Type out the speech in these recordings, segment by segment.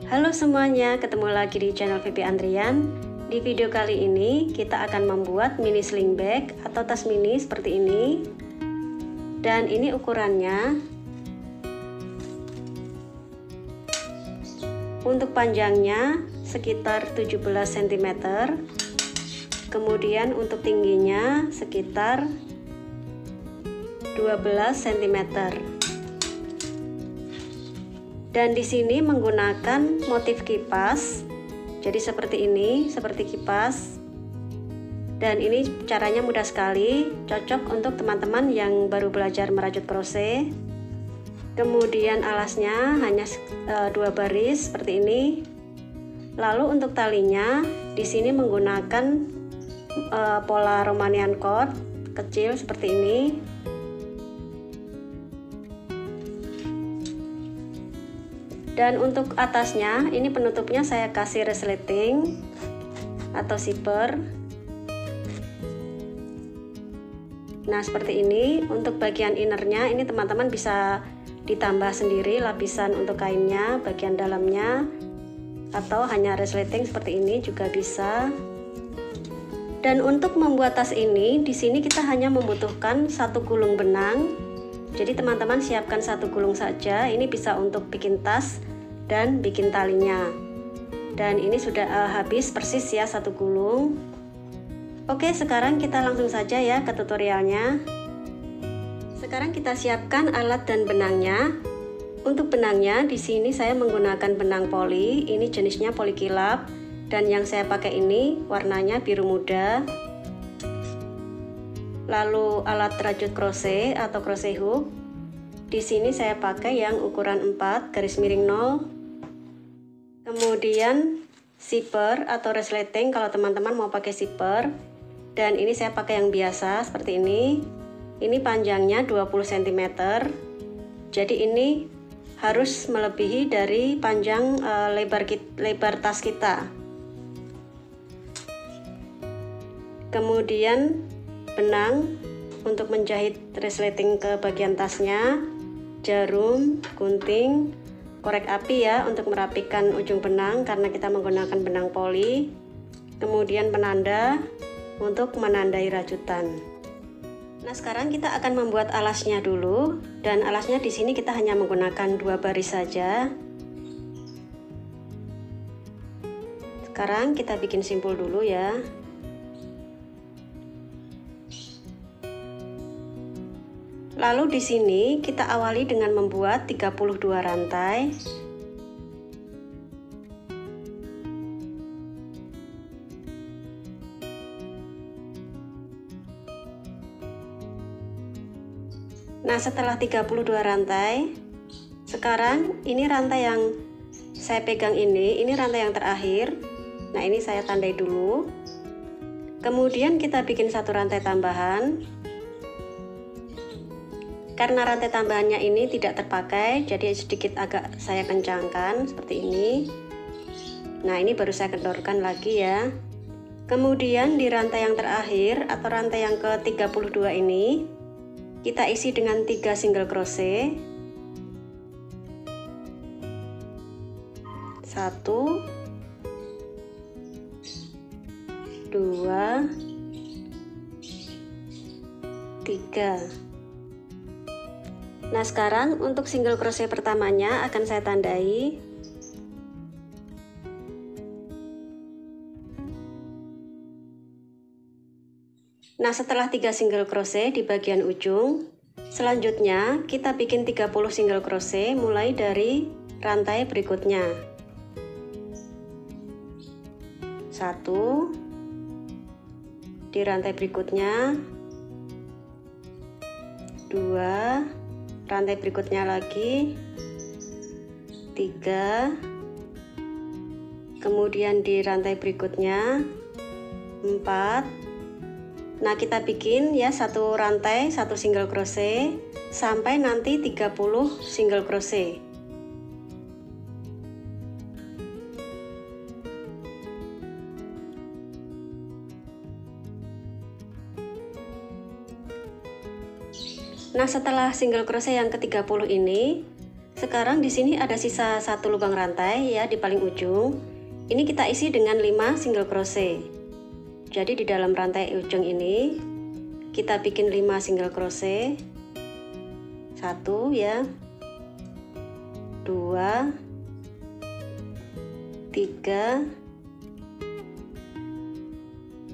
Halo semuanya, ketemu lagi di channel VP Andrian. Di video kali ini kita akan membuat mini sling bag atau tas mini seperti ini. Dan ini ukurannya. Untuk panjangnya sekitar 17 cm. Kemudian untuk tingginya sekitar 12 cm. Dan di sini menggunakan motif kipas. Jadi seperti ini, seperti kipas. Dan ini caranya mudah sekali, cocok untuk teman-teman yang baru belajar merajut krose. Kemudian alasnya hanya 2 baris seperti ini. Lalu untuk talinya di sini menggunakan pola Romanian cord kecil seperti ini. Dan untuk atasnya ini penutupnya saya kasih resleting atau zipper. Nah seperti ini. Untuk bagian innernya ini teman-teman bisa ditambah sendiri lapisan untuk kainnya bagian dalamnya, atau hanya resleting seperti ini juga bisa. Dan untuk membuat tas ini di sini kita hanya membutuhkan 1 gulung benang. Jadi teman-teman siapkan 1 gulung saja. Ini bisa untuk bikin tas dan bikin talinya. Dan ini sudah habis persis ya 1 gulung. Oke, sekarang kita langsung saja ya ke tutorialnya. Sekarang kita siapkan alat dan benangnya. Untuk benangnya di sini saya menggunakan benang poli. Ini jenisnya poli kilap. Dan yang saya pakai ini warnanya biru muda. Lalu alat rajut krose atau crochet hook. Di sini saya pakai yang ukuran 4 garis miring 0. Kemudian zipper atau resleting kalau teman-teman mau pakai zipper. Dan ini saya pakai yang biasa seperti ini. Ini panjangnya 20 cm. Jadi ini harus melebihi dari panjang lebar tas kita. Kemudian benang untuk menjahit resleting ke bagian tasnya, jarum, gunting, korek api ya untuk merapikan ujung benang karena kita menggunakan benang poli. Kemudian penanda untuk menandai rajutan. Nah, sekarang kita akan membuat alasnya dulu, dan alasnya di sini kita hanya menggunakan 2 baris saja. Sekarang kita bikin simpul dulu ya. Lalu di sini kita awali dengan membuat 32 rantai. Nah, setelah 32 rantai, sekarang ini rantai yang saya pegang ini rantai yang terakhir. Nah, ini saya tandai dulu. Kemudian kita bikin 1 rantai tambahan. Karena rantai tambahannya ini tidak terpakai, jadi sedikit agak saya kencangkan seperti ini. Nah, ini baru saya kendorkan lagi ya. Kemudian di rantai yang terakhir atau rantai yang ke-32 ini, kita isi dengan 3 single crochet. 1 2 3. Nah, sekarang untuk single crochet pertamanya akan saya tandai. Nah, setelah 3 single crochet di bagian ujung, selanjutnya kita bikin 30 single crochet mulai dari rantai berikutnya. 1 di rantai berikutnya, 2 rantai berikutnya lagi, 3, kemudian di rantai berikutnya 4. Nah, kita bikin ya 1 rantai 1 single crochet sampai nanti 30 single crochet. Nah, setelah single crochet yang ke-30 ini, Sekarang di sini ada sisa satu lubang rantai ya di paling ujung. Ini kita isi dengan 5 single crochet. Jadi di dalam rantai ujung ini kita bikin 5 single crochet. 1 ya. 2 3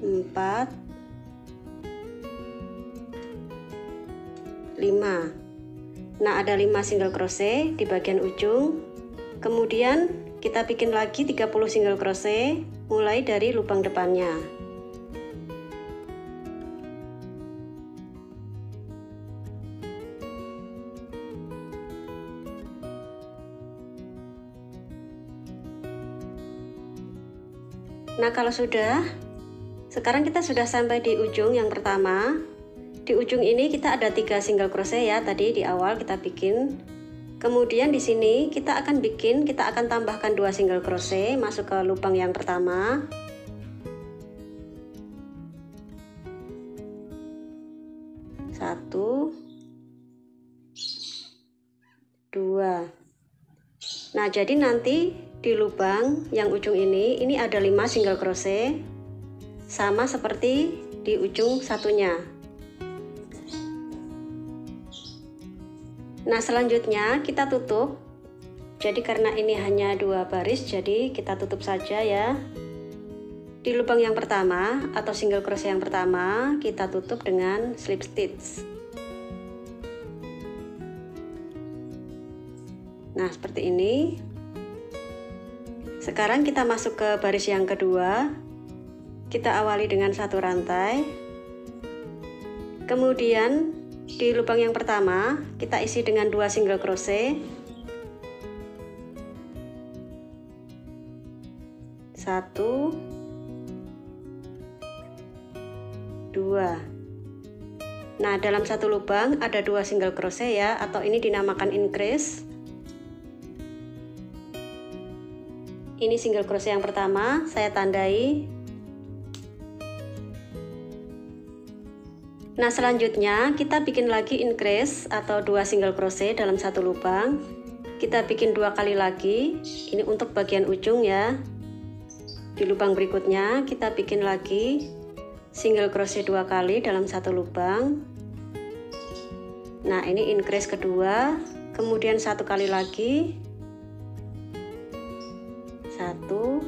4 5. Nah, ada 5 single crochet di bagian ujung. Kemudian kita bikin lagi 30 single crochet mulai dari lubang depannya. Nah, kalau sudah, sekarang kita sudah sampai di ujung yang pertama. Di ujung ini kita ada 3 single crochet ya, tadi di awal kita bikin. Kemudian di sini kita akan tambahkan 2 single crochet masuk ke lubang yang pertama. Satu, 2. Nah, jadi nanti di lubang yang ujung ini ada 5 single crochet sama seperti di ujung satunya. Nah, selanjutnya kita tutup. Jadi karena ini hanya 2 baris, jadi kita tutup saja ya. Di lubang yang pertama atau single crochet yang pertama kita tutup dengan slip stitch. Nah, seperti ini. Sekarang kita masuk ke baris yang kedua. Kita awali dengan 1 rantai. Kemudian di lubang yang pertama kita isi dengan 2 single crochet. 1 2. Nah, dalam satu lubang ada 2 single crochet ya, atau ini dinamakan increase. Ini single crochet yang pertama, saya tandai. Nah, selanjutnya kita bikin lagi increase atau 2 single crochet dalam satu lubang. Kita bikin 2 kali lagi. Ini untuk bagian ujung ya. Di lubang berikutnya kita bikin lagi single crochet 2 kali dalam satu lubang. Nah, ini increase kedua, kemudian 1 kali lagi. 1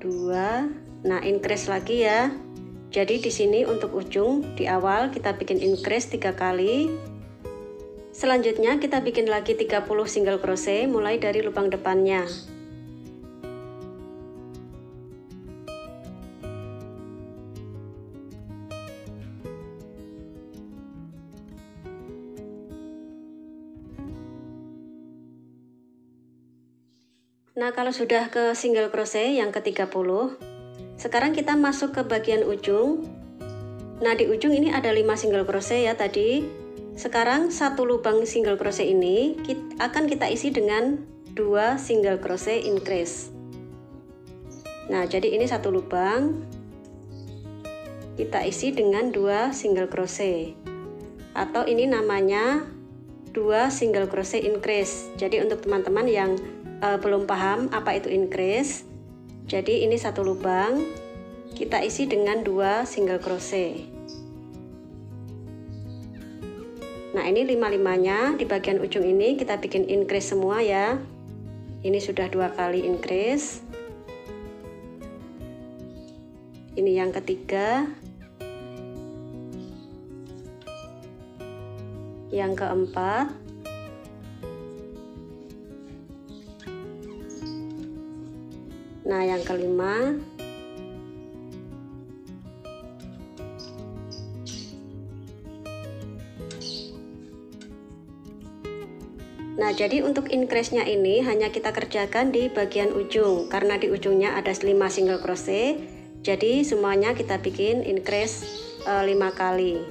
2. Nah, increase lagi ya. Jadi di sini untuk ujung di awal kita bikin increase 3 kali. Selanjutnya kita bikin lagi 30 single crochet mulai dari lubang depannya. Nah, kalau sudah ke single crochet yang ke-30, sekarang kita masuk ke bagian ujung. Nah, di ujung ini ada 5 single crochet ya tadi. Sekarang satu lubang single crochet ini akan kita isi dengan 2 single crochet increase. Nah, jadi ini satu lubang kita isi dengan 2 single crochet, atau ini namanya 2 single crochet increase. Jadi untuk teman-teman yang belum paham apa itu increase, jadi ini satu lubang kita isi dengan 2 single crochet. Nah, ini 5-5-nya di bagian ujung ini kita bikin increase semua ya. Ini sudah 2 kali increase. Ini yang ketiga, yang keempat, nah yang kelima, nah jadi untuk increase-nya ini hanya kita kerjakan di bagian ujung, karena di ujungnya ada 5 single crochet, jadi semuanya kita bikin increase 5 kali.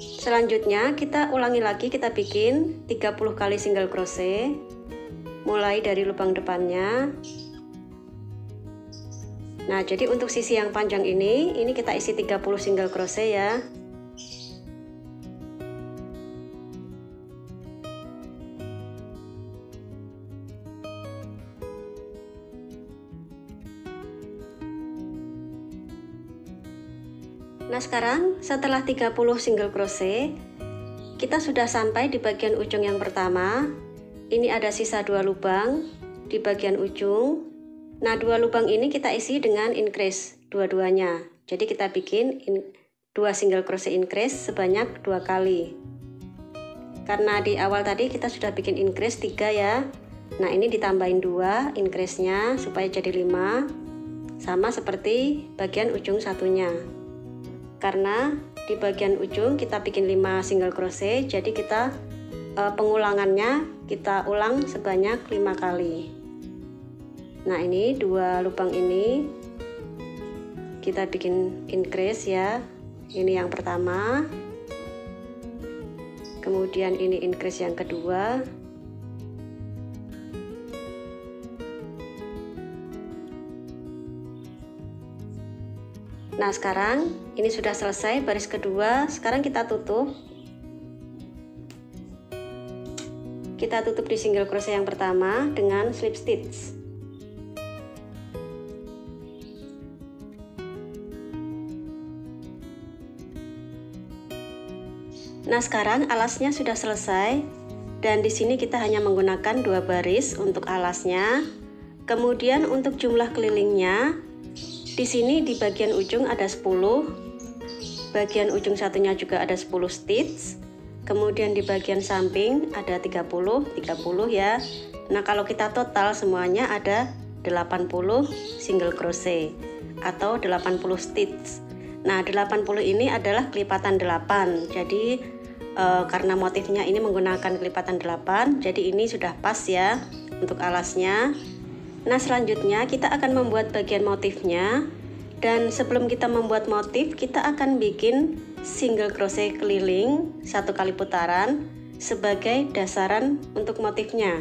Selanjutnya kita ulangi lagi, kita bikin 30 kali single crochet mulai dari lubang depannya. Nah, jadi untuk sisi yang panjang ini kita isi 30 single crochet ya. Nah sekarang setelah 30 single crochet, kita sudah sampai di bagian ujung yang pertama. Ini ada sisa 2 lubang di bagian ujung. Nah 2 lubang ini kita isi dengan increase dua-duanya. Jadi kita bikin 2 single crochet increase sebanyak 2 kali. Karena di awal tadi kita sudah bikin increase 3 ya. Nah ini ditambahin 2 increase-nya supaya jadi 5. Sama seperti bagian ujung satunya. Karena di bagian ujung kita bikin 5 single crochet, jadi kita pengulangannya kita ulang sebanyak 5 kali. Nah ini 2 lubang ini kita bikin increase ya. Ini yang pertama, kemudian ini increase yang kedua. Nah sekarang ini sudah selesai baris kedua. Sekarang kita tutup. Kita tutup di single crochet yang pertama dengan slip stitch. Nah sekarang alasnya sudah selesai dan di sini kita hanya menggunakan 2 baris untuk alasnya. Kemudian untuk jumlah kelilingnya, di sini di bagian ujung ada 10, bagian ujung satunya juga ada 10 stitch, kemudian di bagian samping ada 30 ya. Nah kalau kita total semuanya ada 80 single crochet atau 80 stitch. Nah 80 ini adalah kelipatan 8, jadi karena motifnya ini menggunakan kelipatan 8, jadi ini sudah pas ya untuk alasnya. Nah selanjutnya kita akan membuat bagian motifnya, dan sebelum kita membuat motif kita akan bikin single crochet keliling 1 kali putaran sebagai dasaran untuk motifnya.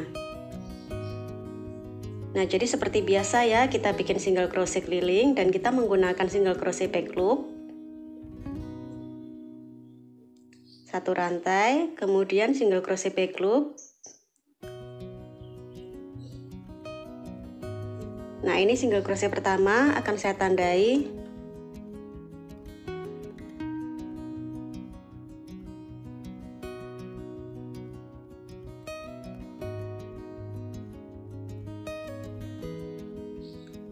Nah jadi seperti biasa ya, kita bikin single crochet keliling dan kita menggunakan single crochet back loop 1 rantai, kemudian single crochet back loop. Nah ini single crochet pertama akan saya tandai.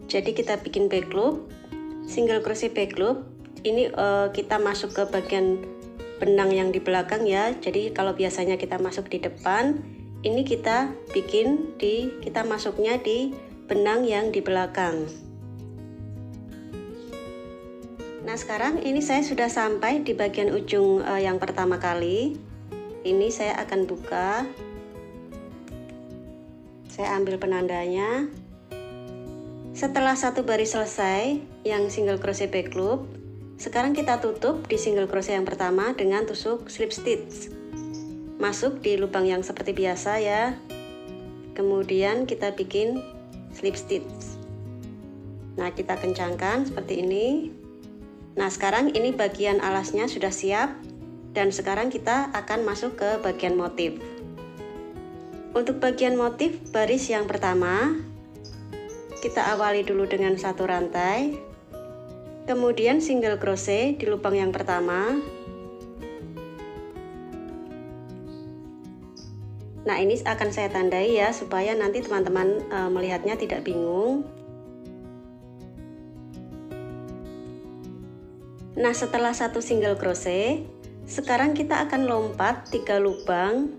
Jadi kita bikin back loop, single crochet back loop. Ini kita masuk ke bagian benang yang di belakang ya. Jadi kalau biasanya kita masuk di depan, ini kita bikin kita masuknya di benang yang di belakang. Nah sekarang ini saya sudah sampai di bagian ujung yang pertama kali. Ini saya akan buka, saya ambil penandanya. Setelah 1 baris selesai yang single crochet back loop, sekarang kita tutup di single crochet yang pertama dengan tusuk slip stitch. Masuk di lubang yang seperti biasa ya. Kemudian kita bikin slip stitch. Nah kita kencangkan seperti ini. Nah sekarang ini bagian alasnya sudah siap, dan sekarang kita akan masuk ke bagian motif. Untuk bagian motif baris yang pertama, kita awali dulu dengan 1 rantai, kemudian single crochet di lubang yang pertama. Nah ini akan saya tandai ya, supaya nanti teman-teman melihatnya tidak bingung. Nah setelah 1 single crochet, sekarang kita akan lompat 3 lubang.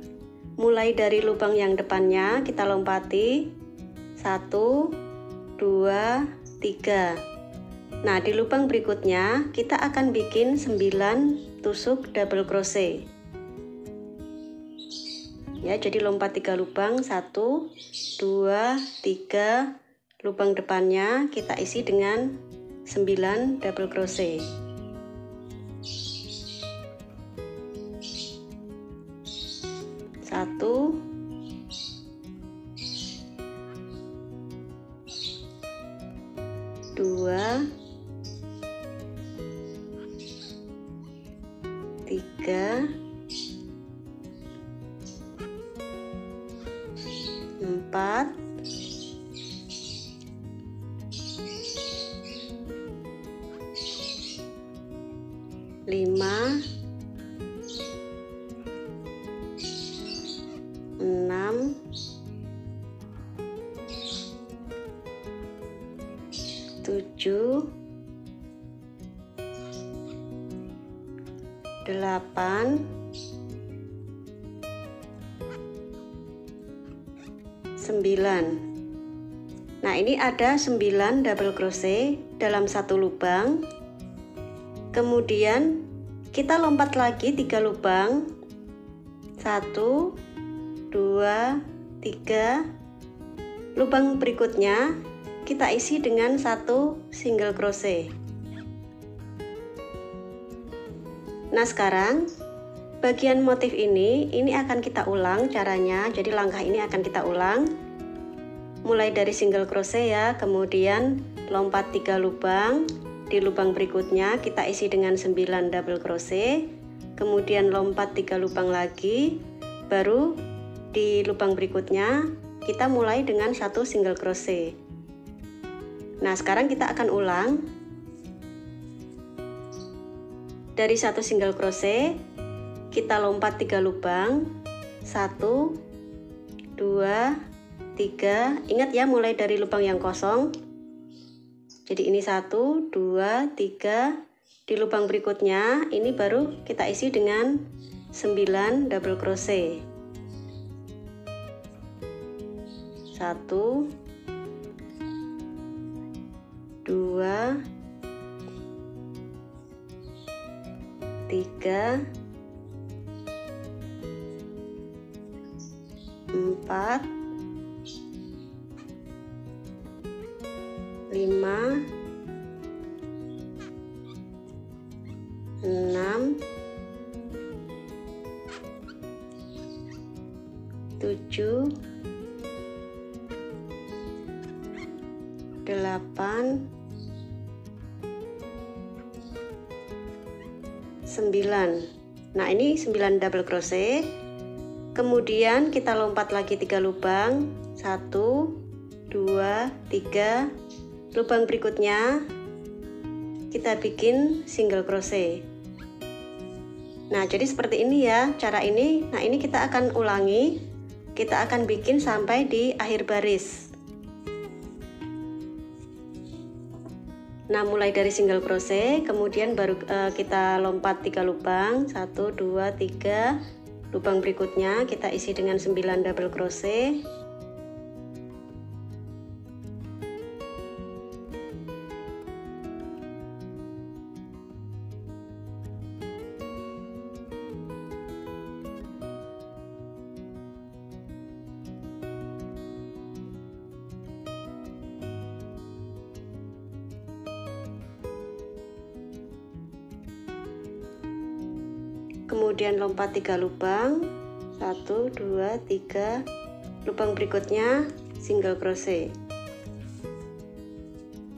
Mulai dari lubang yang depannya kita lompati 1, 2, 3. Nah di lubang berikutnya kita akan bikin 9 tusuk double crochet ya. Jadi lompat 3 lubang, 1, 2, 3. Lubang depannya kita isi dengan 9 double crochet. Satu, 2, 3, 4, 5, 5, 6, 7, 8, 9. Nah, ini ada 9 double crochet dalam satu lubang. Kemudian kita lompat lagi 3 lubang. 1, 2, 3. Lubang berikutnya kita isi dengan 1 single crochet. Nah, sekarang bagian motif ini akan kita ulang caranya. Jadi langkah ini akan kita ulang. Mulai dari single crochet ya, kemudian lompat 3 lubang. Di lubang berikutnya kita isi dengan 9 double crochet. Kemudian lompat 3 lubang lagi. Baru di lubang berikutnya kita mulai dengan 1 single crochet. Nah, sekarang kita akan ulang. Dari 1 single crochet kita lompat 3 lubang. 1, 2, 3. Ingat ya, mulai dari lubang yang kosong. Jadi ini 1, 2, 3. Di lubang berikutnya ini baru kita isi dengan 9 double crochet. 1, 2, 3, 4, 5, 6, 7, 8, 9. Nah, ini 9 double crochet. Kemudian kita lompat lagi 3 lubang. 1, 2, 3. Lubang berikutnya kita bikin single crochet. Nah, jadi seperti ini ya cara ini. Nah, ini kita akan ulangi. Kita akan bikin sampai di akhir baris. Nah, mulai dari single crochet, kemudian baru kita lompat 3 lubang. 1, 2, 3. Lubang berikutnya kita isi dengan 9 double crochet. Kemudian lompat 3 lubang. 1, 2, 3. Lubang berikutnya single crochet.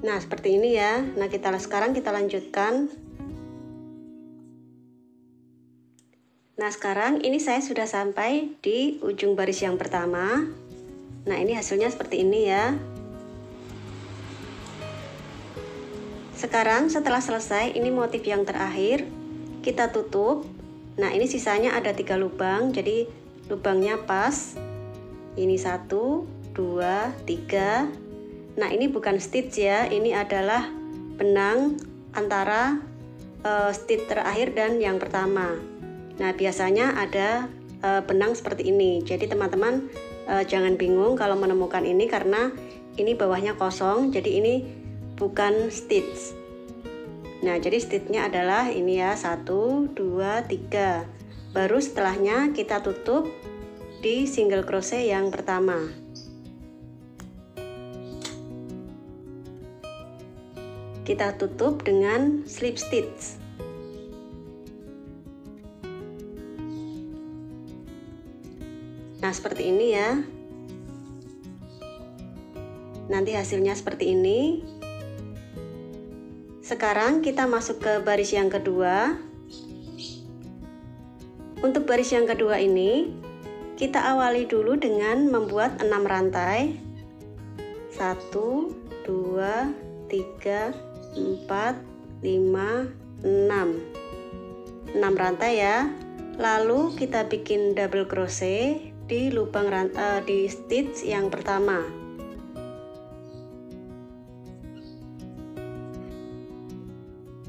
Nah, seperti ini ya. Nah, sekarang kita lanjutkan. Nah, sekarang ini saya sudah sampai di ujung baris yang pertama. Nah, ini hasilnya seperti ini ya. Sekarang setelah selesai, ini motif yang terakhir. Kita tutup. Nah, ini sisanya ada 3 lubang, jadi lubangnya pas. Ini 1, 2, 3. Nah, ini bukan stitch ya, ini adalah benang antara stitch terakhir dan yang pertama. Nah, biasanya ada benang seperti ini. Jadi teman-teman jangan bingung kalau menemukan ini, karena ini bawahnya kosong, jadi ini bukan stitch. Nah, jadi stitchnya adalah ini ya, 1, 2, 3. Baru setelahnya kita tutup di single crochet yang pertama. Kita tutup dengan slip stitch. Nah, seperti ini ya. Nanti hasilnya seperti ini. Sekarang kita masuk ke baris yang kedua. Untuk baris yang kedua ini, kita awali dulu dengan membuat 6 rantai. 1, 2, 3, 4, 5, 6. rantai ya. Lalu kita bikin double crochet di lubang di stitch yang pertama.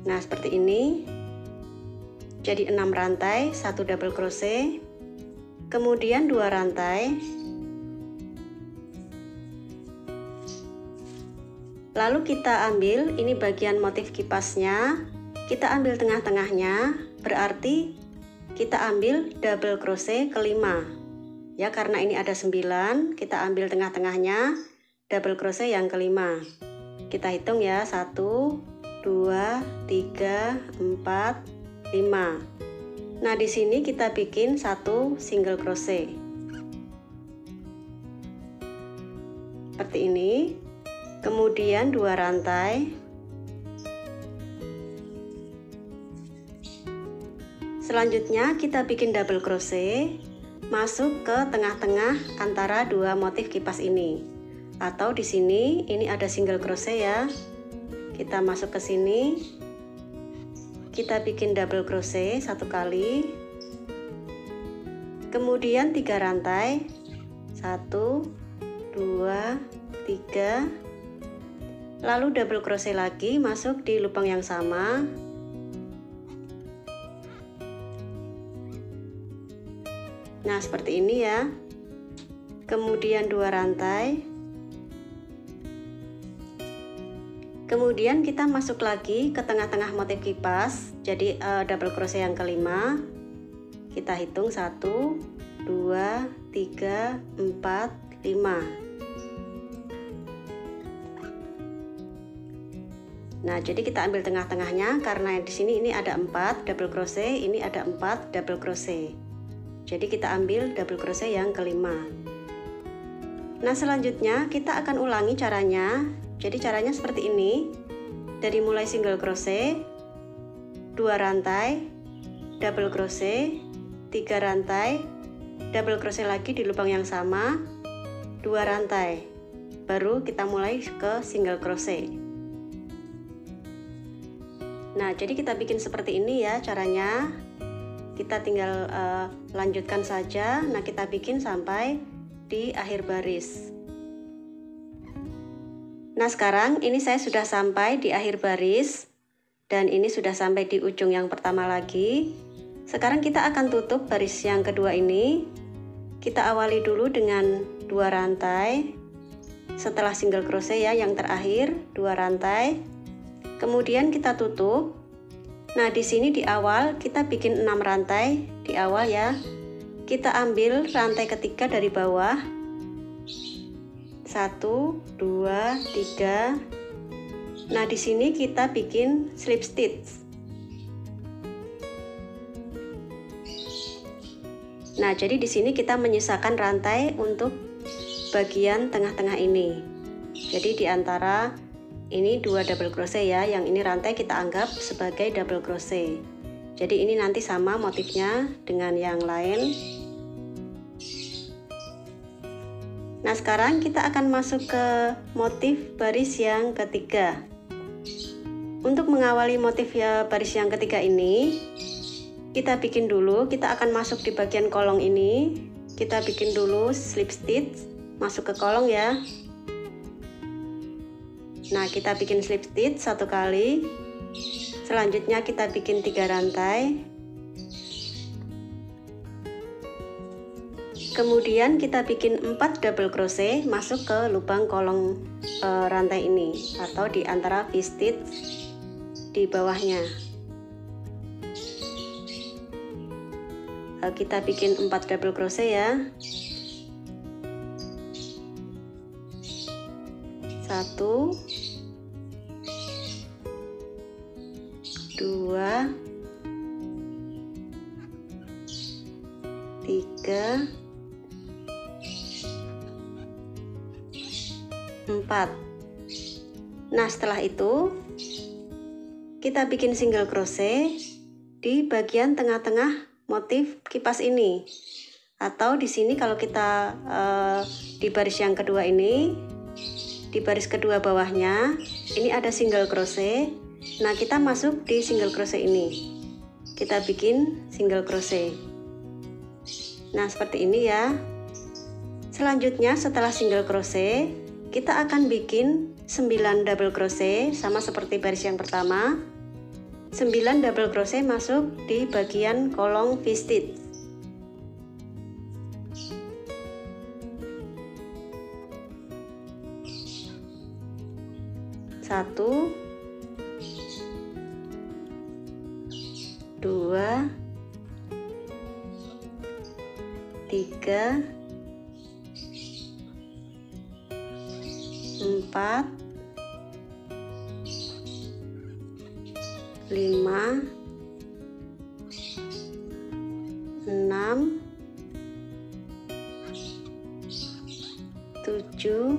Nah, seperti ini. Jadi 6 rantai, 1 double crochet, kemudian 2 rantai. Lalu kita ambil, ini bagian motif kipasnya, kita ambil tengah-tengahnya, berarti kita ambil double crochet kelima. Ya, karena ini ada 9, kita ambil tengah-tengahnya, double crochet yang kelima. Kita hitung ya, 1, 2, 3, 4, 5. Nah, di sini kita bikin 1 single crochet. Seperti ini. Kemudian 2 rantai. Selanjutnya kita bikin double crochet masuk ke tengah-tengah antara 2 motif kipas ini. Atau di sini ini ada single crochet ya. Kita masuk ke sini. Kita bikin double crochet 1 kali, kemudian 3 rantai, 1, 2, 3, lalu double crochet lagi masuk di lubang yang sama. Nah, seperti ini ya. Kemudian 2 rantai. Kemudian kita masuk lagi ke tengah-tengah motif kipas, jadi double crochet yang kelima. Kita hitung 1, 2, 3, 4, 5. Nah, jadi kita ambil tengah-tengahnya karena di sini ini ada 4 double crochet, ini ada 4 double crochet. Jadi kita ambil double crochet yang kelima. Nah, selanjutnya kita akan ulangi caranya. Jadi caranya seperti ini. Dari mulai single crochet, 2 rantai, double crochet, 3 rantai, double crochet lagi di lubang yang sama, 2 rantai. Baru kita mulai ke single crochet. Nah, jadi kita bikin seperti ini ya caranya. Kita tinggal lanjutkan saja. Nah, kita bikin sampai di akhir baris. Nah, sekarang ini saya sudah sampai di akhir baris dan ini sudah sampai di ujung yang pertama lagi. Sekarang kita akan tutup baris yang kedua ini. Kita awali dulu dengan 2 rantai. Setelah single crochet ya yang terakhir, 2 rantai. Kemudian kita tutup. Nah, di sini di awal kita bikin 6 rantai di awal ya. Kita ambil rantai ketiga dari bawah. 1, 2, 3. Nah, di sini kita bikin slip stitch. Nah, jadi di sini kita menyisakan rantai untuk bagian tengah-tengah ini. Jadi di antara ini 2 double crochet ya, yang ini rantai kita anggap sebagai double crochet. Jadi ini nanti sama motifnya dengan yang lain. Nah, sekarang kita akan masuk ke motif baris yang ketiga. Untuk mengawali motif ya baris yang ketiga ini, kita bikin dulu, kita akan masuk di bagian kolong ini. Kita bikin dulu slip stitch, masuk ke kolong ya. Nah, kita bikin slip stitch 1 kali. Selanjutnya kita bikin 3 rantai. Kemudian kita bikin 4 double crochet masuk ke lubang kolong rantai ini atau di antara V-stitch di bawahnya. Kita bikin 4 double crochet ya. 1, 2, 3, 4. Nah, setelah itu kita bikin single crochet di bagian tengah-tengah motif kipas ini. Atau di sini kalau kita di baris yang kedua ini, di baris kedua bawahnya, ini ada single crochet. Nah, kita masuk di single crochet ini. kita bikin single crochet. Nah, seperti ini ya. Selanjutnya setelah single crochet, kita akan bikin 9 double crochet sama seperti baris yang pertama. 9 double crochet masuk di bagian kolong V-stitch. Satu, 2, 3, 4, 5, 6, 7,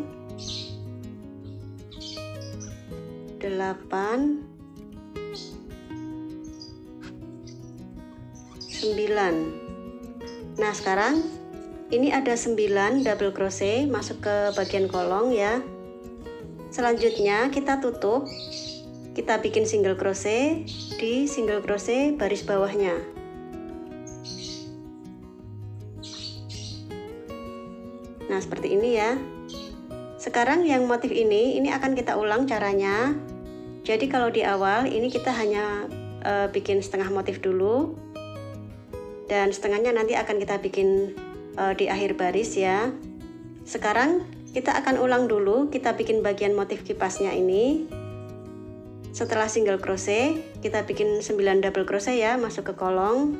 8, 9. Nah, sekarang ini ada 9 double crochet masuk ke bagian kolong ya. Selanjutnya kita tutup, kita bikin single crochet di single crochet baris bawahnya. Nah, seperti ini ya. Sekarang yang motif ini akan kita ulang caranya. Jadi kalau di awal ini kita hanya bikin setengah motif dulu, dan setengahnya nanti akan kita bikin di akhir baris ya. Sekarang kita akan ulang dulu, kita bikin bagian motif kipasnya ini. Setelah single crochet, kita bikin 9 double crochet ya, masuk ke kolong.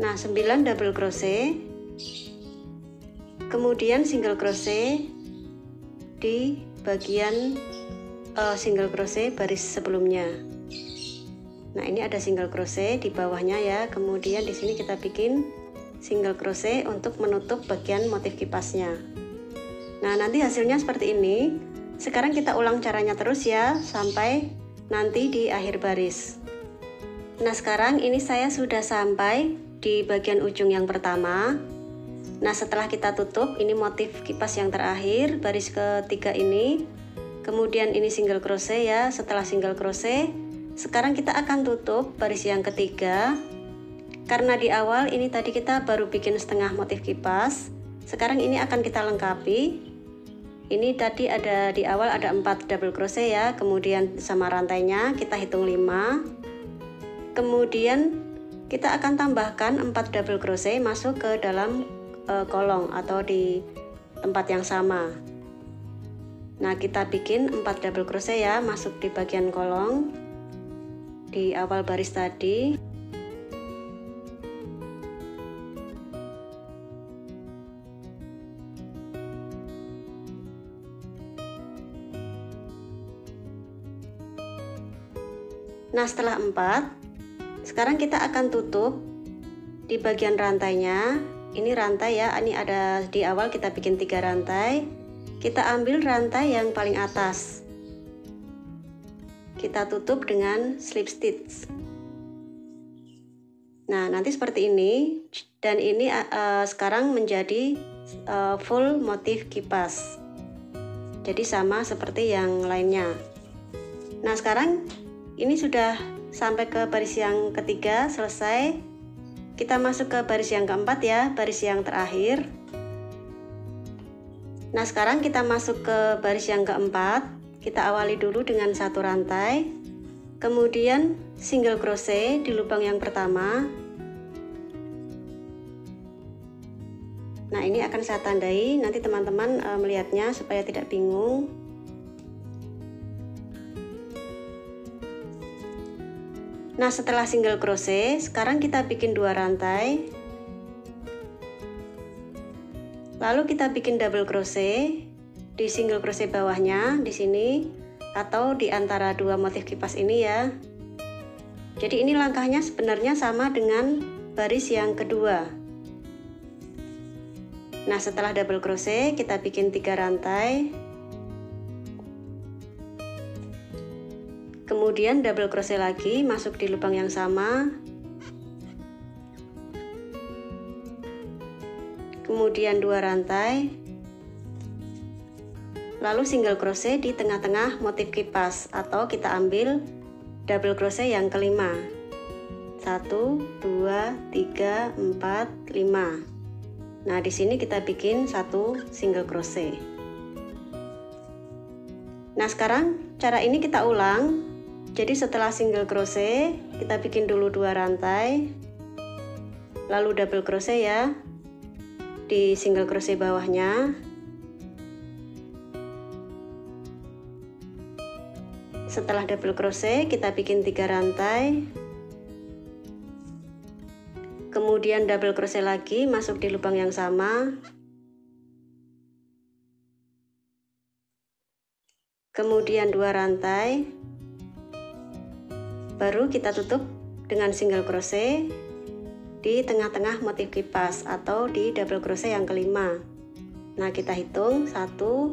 Nah, 9 double crochet, kemudian single crochet di bagian single crochet baris sebelumnya. Nah, ini ada single crochet di bawahnya ya. Kemudian di sini kita bikin single crochet untuk menutup bagian motif kipasnya. Nah, nanti hasilnya seperti ini. Sekarang kita ulang caranya terus ya, sampai nanti di akhir baris. Nah, sekarang ini saya sudah sampai di bagian ujung yang pertama. Nah, setelah kita tutup, ini motif kipas yang terakhir, baris ketiga ini. Kemudian ini single crochet ya. Setelah single crochet, sekarang kita akan tutup baris yang ketiga. Karena di awal ini tadi kita baru bikin setengah motif kipas, sekarang ini akan kita lengkapi. Ini tadi ada di awal ada 4 double crochet ya, kemudian sama rantainya kita hitung 5. Kemudian kita akan tambahkan 4 double crochet masuk ke dalam kolong atau di tempat yang sama. Nah, kita bikin 4 double crochet ya, masuk di bagian kolong di awal baris tadi. Nah, setelah 4, sekarang kita akan tutup di bagian rantainya. Ini rantai ya, ini ada di awal kita bikin 3 rantai. Kita ambil rantai yang paling atas, kita tutup dengan slip stitch. Nah, nanti seperti ini. Dan ini sekarang menjadi full motif kipas, jadi sama seperti yang lainnya. Nah, sekarang ini sudah sampai ke baris yang ketiga, selesai. Kita masuk ke baris yang keempat ya, baris yang terakhir. Nah, sekarang kita masuk ke baris yang keempat. Kita awali dulu dengan 1 rantai, kemudian single crochet di lubang yang pertama. Nah, ini akan saya tandai, nanti teman-teman melihatnya supaya tidak bingung. Nah, setelah single crochet, sekarang kita bikin 2 rantai. Lalu kita bikin double crochet di single crochet bawahnya di sini atau di antara 2 motif kipas ini ya. Jadi ini langkahnya sebenarnya sama dengan baris yang kedua. Nah, setelah double crochet kita bikin 3 rantai. Kemudian double crochet lagi, masuk di lubang yang sama. Kemudian 2 rantai. Lalu single crochet di tengah-tengah motif kipas, atau kita ambil double crochet yang kelima. 1, 2, 3, 4, 5. Nah, di sini kita bikin 1 single crochet. Nah, sekarang cara ini kita ulang. Jadi setelah single crochet, kita bikin dulu 2 rantai. Lalu double crochet ya di single crochet bawahnya. Setelah double crochet, kita bikin 3 rantai. Kemudian double crochet lagi, masuk di lubang yang sama. Kemudian 2 rantai. Baru kita tutup dengan single crochet di tengah-tengah motif kipas atau di double crochet yang kelima. Nah, kita hitung 1,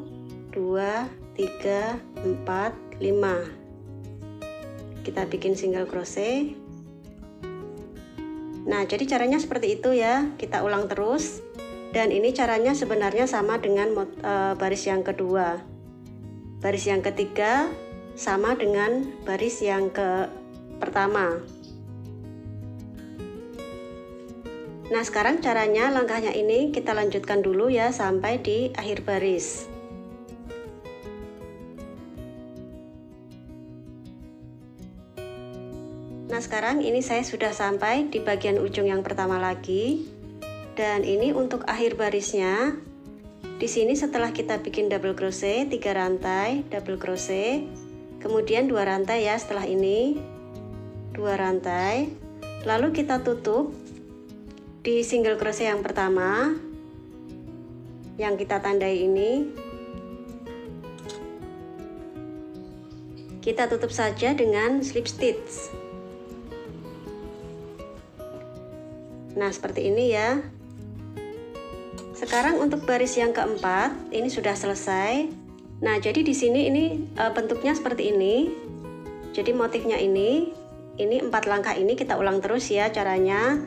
2, 3, 4, 5. Kita bikin single crochet. Nah, jadi caranya seperti itu ya, kita ulang terus. Dan ini caranya sebenarnya sama dengan baris yang kedua. Baris yang ketiga sama dengan baris yang pertama. Nah, sekarang caranya, langkahnya ini kita lanjutkan dulu ya sampai di akhir baris. Nah, sekarang ini saya sudah sampai di bagian ujung yang pertama lagi. Dan ini untuk akhir barisnya. Di sini setelah kita bikin double crochet 3 rantai, double crochet, kemudian 2 rantai ya setelah ini. 2 rantai. Lalu kita tutup di single crochet yang pertama yang kita tandai ini. Kita tutup saja dengan slip stitch. Nah, seperti ini ya. Sekarang untuk baris yang keempat, ini sudah selesai. Nah, jadi di sini ini bentuknya seperti ini. Jadi motifnya ini 4 langkah ini kita ulang terus ya caranya.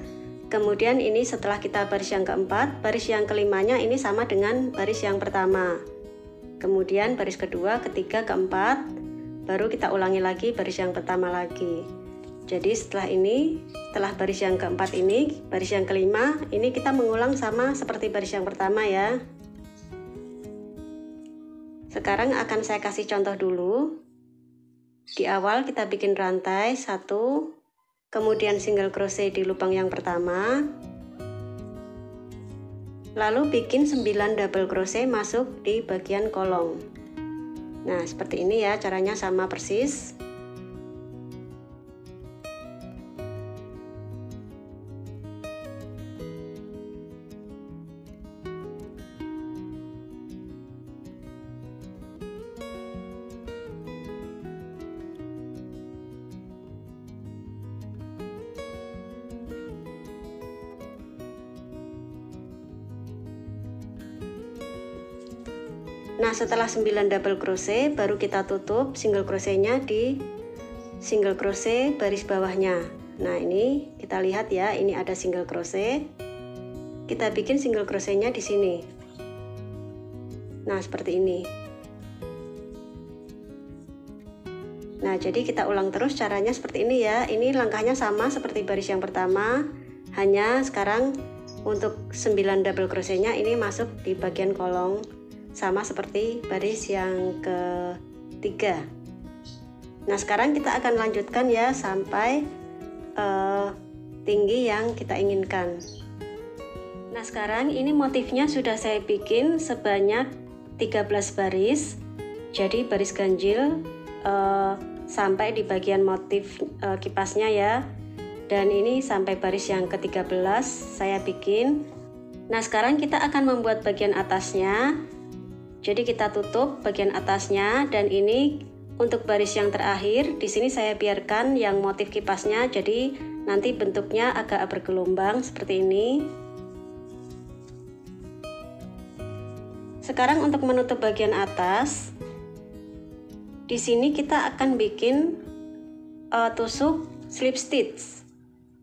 Kemudian ini setelah kita baris yang keempat, baris yang kelimanya ini sama dengan baris yang pertama. Kemudian baris kedua, ketiga, keempat, baru kita ulangi lagi baris yang pertama lagi. Jadi setelah baris yang keempat ini, baris yang kelima, ini kita mengulang sama seperti baris yang pertama ya. Sekarang akan saya kasih contoh dulu. Di awal kita bikin rantai 1, kemudian single crochet di lubang yang pertama. Lalu bikin 9 double crochet masuk di bagian kolong. Nah, seperti ini ya, caranya sama persis. Nah, setelah 9 double crochet baru kita tutup single crochetnya di single crochet baris bawahnya. Nah, ini kita lihat ya, ini ada single crochet. Kita bikin single crochetnya di sini. Nah, seperti ini. Nah, jadi kita ulang terus caranya seperti ini ya. Ini langkahnya sama seperti baris yang pertama, hanya sekarang untuk 9 double crochetnya ini masuk di bagian kolong, sama seperti baris yang ketiga. Nah, sekarang kita akan lanjutkan ya sampai tinggi yang kita inginkan. Nah, sekarang ini motifnya sudah saya bikin sebanyak 13 baris. Jadi baris ganjil sampai di bagian motif kipasnya ya. Dan ini sampai baris yang ke-13 saya bikin. Nah, sekarang kita akan membuat bagian atasnya. Jadi kita tutup bagian atasnya, dan ini untuk baris yang terakhir di sini saya biarkan yang motif kipasnya, jadi nanti bentuknya agak bergelombang seperti ini. Sekarang untuk menutup bagian atas, di sini kita akan bikin tusuk slip stitch.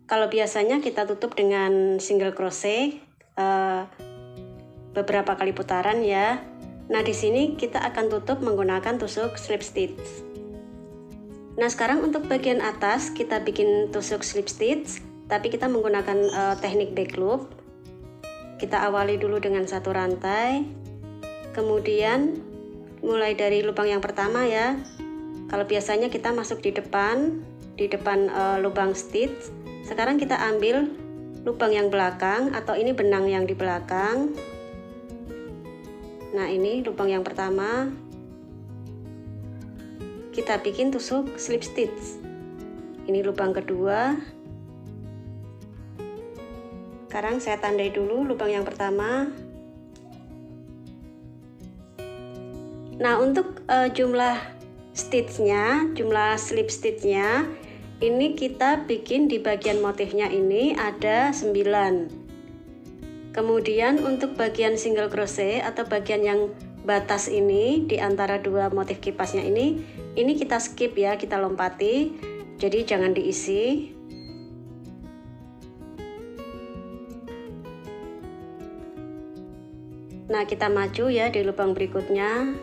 Kalau biasanya kita tutup dengan single crochet beberapa kali putaran ya. Nah, di sini kita akan tutup menggunakan tusuk slip stitch. Nah, sekarang untuk bagian atas kita bikin tusuk slip stitch, tapi kita menggunakan teknik back loop. Kita awali dulu dengan satu rantai, kemudian mulai dari lubang yang pertama ya. Kalau biasanya kita masuk di depan lubang stitch. Sekarang kita ambil lubang yang belakang, atau ini benang yang di belakang. Nah, ini lubang yang pertama, kita bikin tusuk slip stitch. Ini lubang kedua. Sekarang saya tandai dulu lubang yang pertama. Nah, untuk jumlah stitchnya, jumlah slip stitchnya, ini kita bikin di bagian motifnya ini ada 9. Kemudian untuk bagian single crochet atau bagian yang batas ini di antara dua motif kipasnya ini kita skip ya, kita lompati. Jadi jangan diisi. Nah, kita maju ya di lubang berikutnya.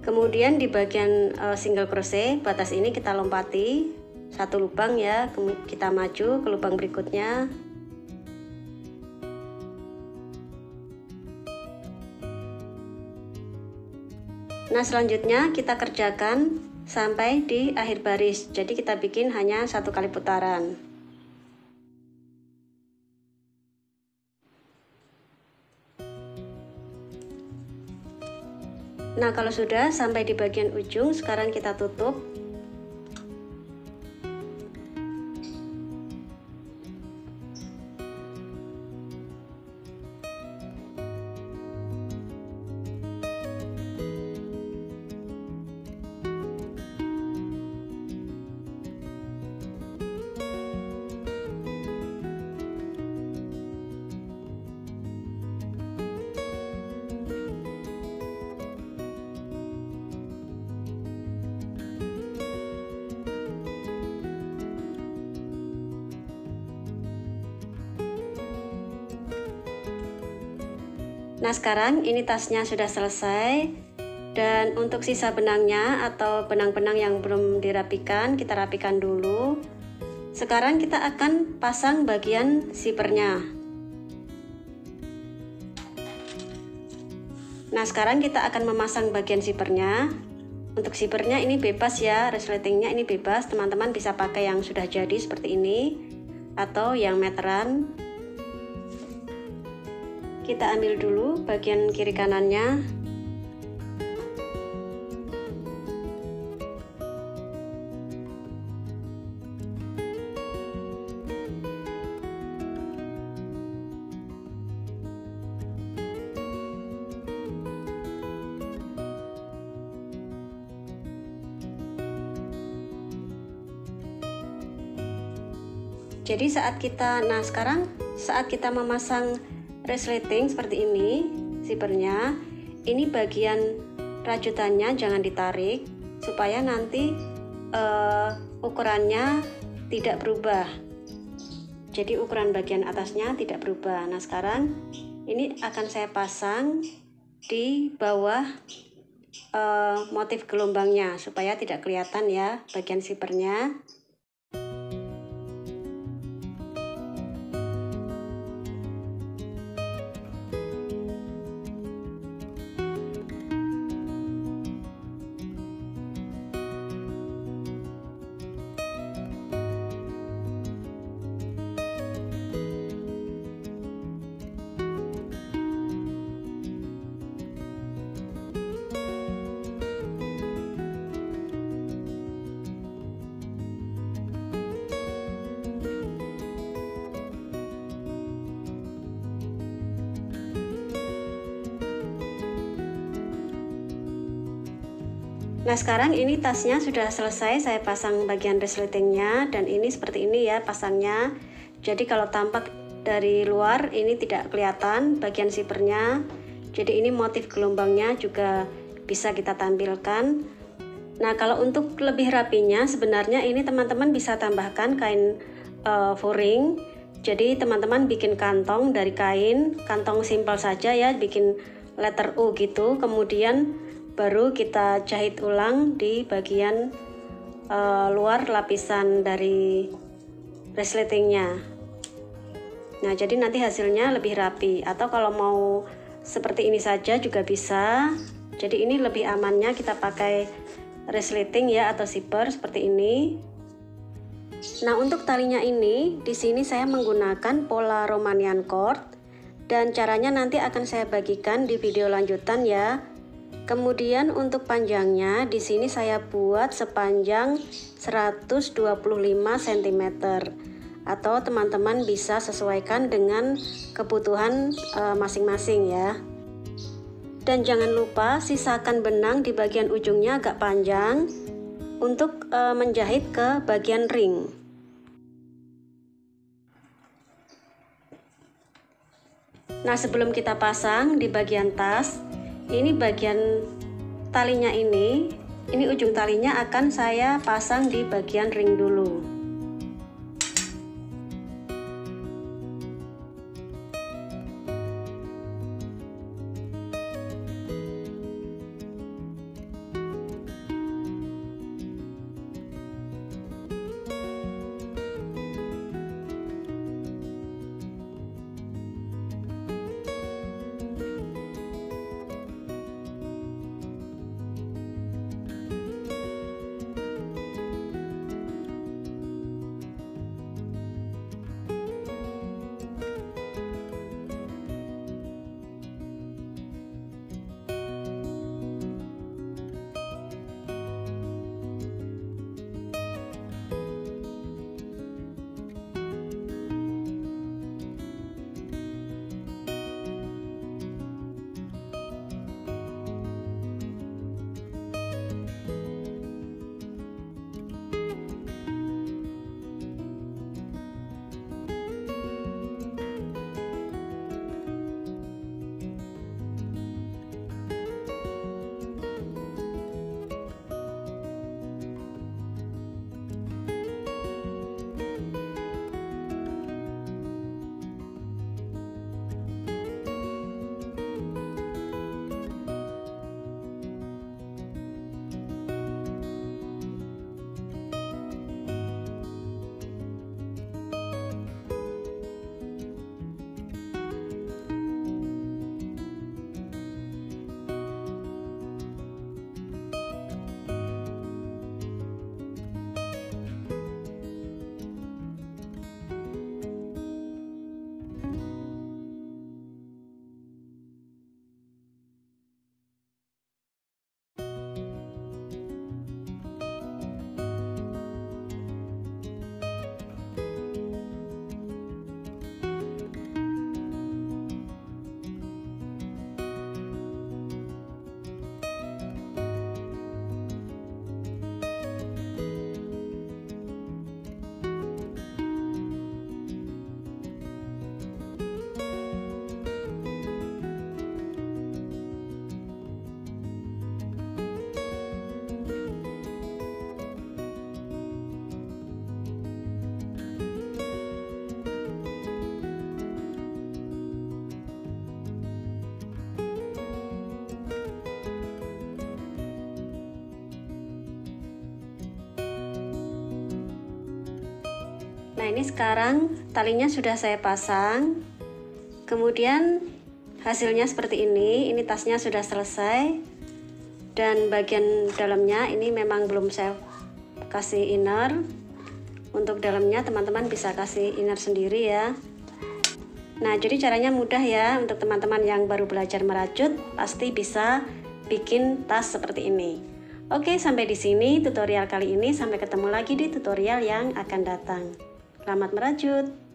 Kemudian di bagian single crochet batas ini kita lompati satu lubang ya, kita maju ke lubang berikutnya. Nah, selanjutnya kita kerjakan sampai di akhir baris, jadi kita bikin hanya satu kali putaran. Nah, kalau sudah sampai di bagian ujung, sekarang kita tutup. Nah, sekarang ini tasnya sudah selesai, dan untuk sisa benangnya atau benang-benang yang belum dirapikan, kita rapikan dulu. Sekarang kita akan pasang bagian zippernya. Nah, sekarang kita akan memasang bagian zippernya. Untuk zippernya ini bebas ya, resletingnya ini bebas, teman-teman bisa pakai yang sudah jadi seperti ini atau yang meteran. Kita ambil dulu bagian kiri kanannya. Jadi sekarang saat kita memasang resleting seperti ini, zippernya, ini bagian rajutannya jangan ditarik supaya nanti ukurannya tidak berubah. Jadi ukuran bagian atasnya tidak berubah. Nah, sekarang ini akan saya pasang di bawah motif gelombangnya supaya tidak kelihatan ya bagian zippernya. Nah sekarang ini tasnya sudah selesai, saya pasang bagian resletingnya, dan ini seperti ini ya pasangnya. Jadi kalau tampak dari luar ini tidak kelihatan bagian zippernya. Jadi ini motif gelombangnya juga bisa kita tampilkan. Nah kalau untuk lebih rapinya sebenarnya ini teman-teman bisa tambahkan kain furing. Jadi teman-teman bikin kantong dari kain, kantong simpel saja ya, bikin letter U gitu, kemudian baru kita jahit ulang di bagian luar lapisan dari resletingnya. Nah jadi nanti hasilnya lebih rapi, atau kalau mau seperti ini saja juga bisa. Jadi ini lebih amannya kita pakai resleting ya, atau zipper seperti ini. Nah untuk talinya ini di sini saya menggunakan pola Romanian cord, dan caranya nanti akan saya bagikan di video lanjutan ya. Kemudian untuk panjangnya di sini saya buat sepanjang 125 cm, atau teman-teman bisa sesuaikan dengan kebutuhan masing-masing ya. Dan jangan lupa sisakan benang di bagian ujungnya agak panjang untuk menjahit ke bagian ring. Nah sebelum kita pasang di bagian tas, ini bagian talinya ini ujung talinya akan saya pasang di bagian ring dulu. Nah ini sekarang talinya sudah saya pasang, kemudian hasilnya seperti ini tasnya sudah selesai, dan bagian dalamnya ini memang belum saya kasih inner. Untuk dalamnya teman-teman bisa kasih inner sendiri ya. Nah jadi caranya mudah ya, untuk teman-teman yang baru belajar merajut pasti bisa bikin tas seperti ini. Oke, sampai di sini tutorial kali ini, sampai ketemu lagi di tutorial yang akan datang. Selamat merajut!